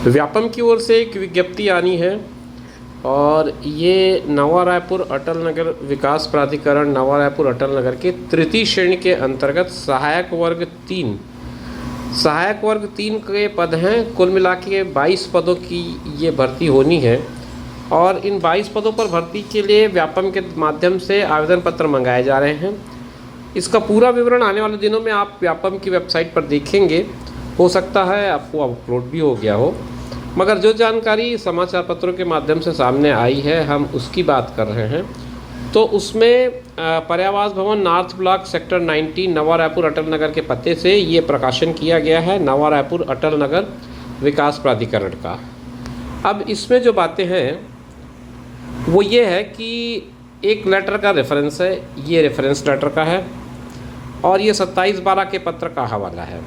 व्यापम की ओर से एक विज्ञप्ति आनी है और ये नवा रायपुर अटल नगर विकास प्राधिकरण नवा रायपुर अटल नगर के तृतीय श्रेणी के अंतर्गत सहायक वर्ग तीन के पद हैं। कुल मिला के 22 पदों की ये भर्ती होनी है और इन 22 पदों पर भर्ती के लिए व्यापम के माध्यम से आवेदन पत्र मंगाए जा रहे हैं। इसका पूरा विवरण आने वाले दिनों में आप व्यापम की वेबसाइट पर देखेंगे। हो सकता है आपको अपलोड भी हो गया हो, मगर जो जानकारी समाचार पत्रों के माध्यम से सामने आई है हम उसकी बात कर रहे हैं। तो उसमें पर्यावास भवन नॉर्थ ब्लॉक सेक्टर 19 नवा रायपुर अटल नगर के पते से ये प्रकाशन किया गया है नवा रायपुर अटल नगर विकास प्राधिकरण का। अब इसमें जो बातें हैं वो ये है कि एक लेटर का रेफरेंस है, ये रेफरेंस लेटर का है और ये 27/12 के पत्र का हवाला है।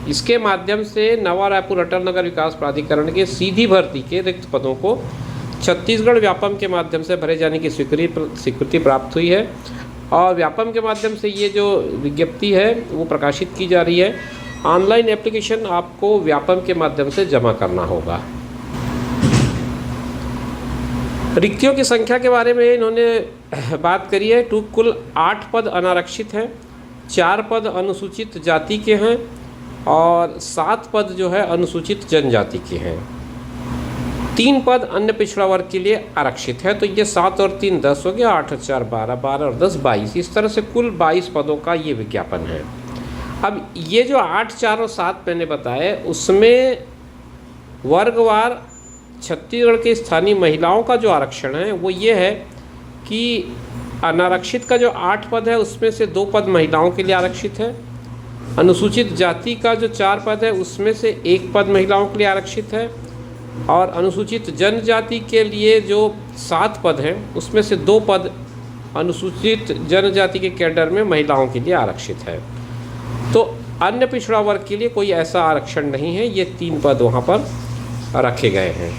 इसके माध्यम से नवा रायपुर अटल नगर विकास प्राधिकरण के सीधी भर्ती के रिक्त पदों को छत्तीसगढ़ व्यापम के माध्यम से भरे जाने की स्वीकृति प्राप्त हुई है और व्यापम के माध्यम से ये जो विज्ञप्ति है वो प्रकाशित की जा रही है। ऑनलाइन एप्लीकेशन आपको व्यापम के माध्यम से जमा करना होगा। रिक्तियों की संख्या के बारे में इन्होंने बात करी है। कुल 8 पद अनारक्षित हैं, 4 पद अनुसूचित जाति के हैं और 7 पद जो है अनुसूचित जनजाति के हैं। 3 पद अन्य पिछड़ा वर्ग के लिए आरक्षित है। तो ये 7 और 3 10 हो गया, 8 और 4 12, 12 और 10 22। इस तरह से कुल 22 पदों का ये विज्ञापन है। अब ये जो 8, 4 और 7 मैंने बताए उसमें वर्गवार छत्तीसगढ़ के स्थानीय महिलाओं का जो आरक्षण है वो ये है कि अनारक्षित का जो 8 पद है उसमें से 2 पद महिलाओं के लिए आरक्षित है। अनुसूचित जाति का जो 4 पद है उसमें से 1 पद महिलाओं के लिए आरक्षित है और अनुसूचित जनजाति के लिए जो 7 पद हैं उसमें से 2 पद अनुसूचित जनजाति के कैडर में महिलाओं के लिए आरक्षित है। तो अन्य पिछड़ा वर्ग के लिए कोई ऐसा आरक्षण नहीं है, ये 3 पद वहाँ पर रखे गए हैं।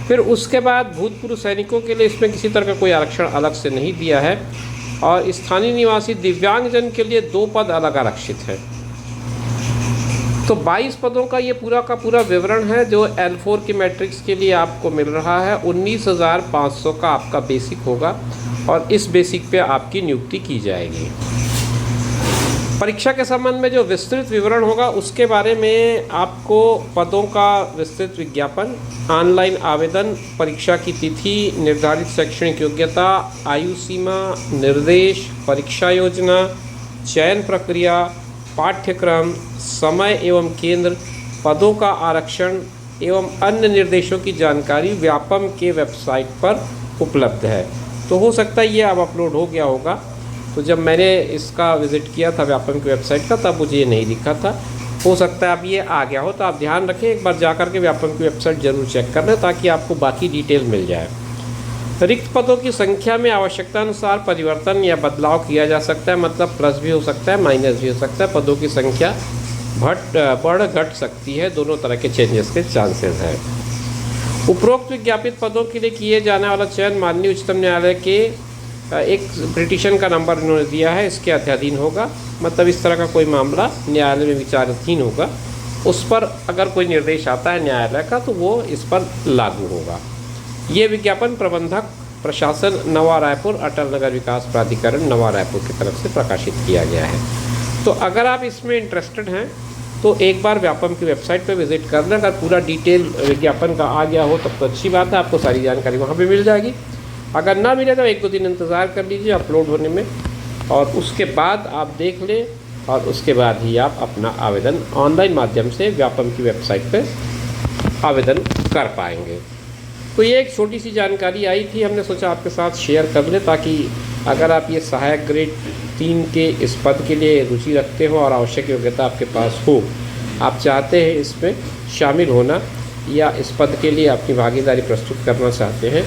फिर उसके बाद भूतपूर्व सैनिकों के लिए इसमें किसी तरह का कोई आरक्षण अलग से नहीं दिया है और स्थानीय निवासी दिव्यांगजन के लिए 2 पद अलग आरक्षित हैं। तो 22 पदों का ये पूरा का पूरा विवरण है जो L4 की मैट्रिक्स के लिए आपको मिल रहा है। 19,500 का आपका बेसिक होगा और इस बेसिक पे आपकी नियुक्ति की जाएगी। परीक्षा के संबंध में जो विस्तृत विवरण होगा उसके बारे में आपको पदों का विस्तृत विज्ञापन, ऑनलाइन आवेदन, परीक्षा की तिथि, निर्धारित शैक्षणिक योग्यता, आयु सीमा, निर्देश, परीक्षा योजना, चयन प्रक्रिया, पाठ्यक्रम, समय एवं केंद्र, पदों का आरक्षण एवं अन्य निर्देशों की जानकारी व्यापम के वेबसाइट पर उपलब्ध है। तो हो सकता है ये अब अपलोड हो गया होगा। तो जब मैंने इसका विज़िट किया था व्यापम की वेबसाइट का तब मुझे ये नहीं दिखा था। हो सकता है अब ये आ गया हो। तो आप ध्यान रखें, एक बार जा कर के व्यापम की वेबसाइट ज़रूर चेक कर लें ताकि आपको बाकी डिटेल मिल जाए। रिक्त पदों की संख्या में आवश्यकता अनुसार परिवर्तन या बदलाव किया जा सकता है, मतलब प्लस भी हो सकता है, माइनस भी हो सकता है। पदों की संख्या बढ़ घट सकती है, दोनों तरह के चेंजेस के चांसेस हैं। उपरोक्त विज्ञापित पदों के लिए किए जाने वाला चयन माननीय उच्चतम न्यायालय के एक पिटीशन का नंबर इन्होंने दिया है, इसके अध्याधीन होगा। मतलब इस तरह का कोई मामला न्यायालय में विचाराधीन होगा, उस पर अगर कोई निर्देश आता है न्यायालय का तो वो इस पर लागू होगा। ये विज्ञापन प्रबंधक प्रशासन नवा रायपुर अटल नगर विकास प्राधिकरण नवा रायपुर की तरफ से प्रकाशित किया गया है। तो अगर आप इसमें इंटरेस्टेड हैं तो एक बार व्यापम की वेबसाइट पर विजिट कर लें। अगर पूरा डिटेल विज्ञापन का आ गया हो तब तो अच्छी बात है, आपको सारी जानकारी वहाँ पे मिल जाएगी। अगर ना मिले तो 1-2 दिन इंतज़ार कर लीजिए अपलोड होने में और उसके बाद आप देख लें और उसके बाद ही आप अपना आवेदन ऑनलाइन माध्यम से व्यापम की वेबसाइट पर आवेदन कर पाएंगे। तो ये एक छोटी सी जानकारी आई थी, हमने सोचा आपके साथ शेयर कर लें ताकि अगर आप ये सहायक ग्रेड 3 के इस पद के लिए रुचि रखते हो और आवश्यक योग्यता आपके पास हो, आप चाहते हैं इसमें शामिल होना या इस पद के लिए अपनी भागीदारी प्रस्तुत करना चाहते हैं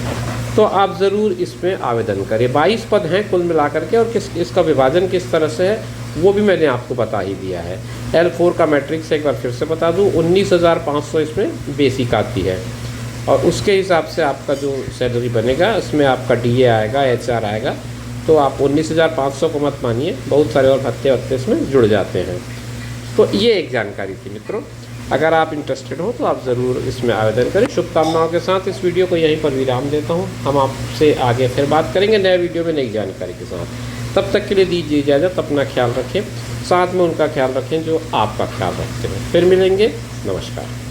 तो आप ज़रूर इसमें आवेदन करें। 22 पद हैं कुल मिलाकर के और इसका विभाजन किस तरह से है वो भी मैंने आपको बता ही दिया है। L4 का मैट्रिक्स एक बार फिर से बता दूँ, 19,500 इसमें बेसिक आती है और उसके हिसाब से आपका जो सैलरी बनेगा उसमें आपका DA आएगा, HR आएगा। तो आप 19,500 को मत मानिए, बहुत सारे और भत्ते इसमें जुड़ जाते हैं। तो ये एक जानकारी थी मित्रों। अगर आप इंटरेस्टेड हो तो आप ज़रूर इसमें आवेदन करें। शुभकामनाओं के साथ इस वीडियो को यहीं पर विराम देता हूँ। हम आपसे आगे फिर बात करेंगे नए वीडियो में नई जानकारी के साथ। तब तक के लिए दीजिए इजाज़त। अपना ख्याल रखें, साथ में उनका ख्याल रखें जो आपका ख्याल रखते हैं। फिर मिलेंगे। नमस्कार।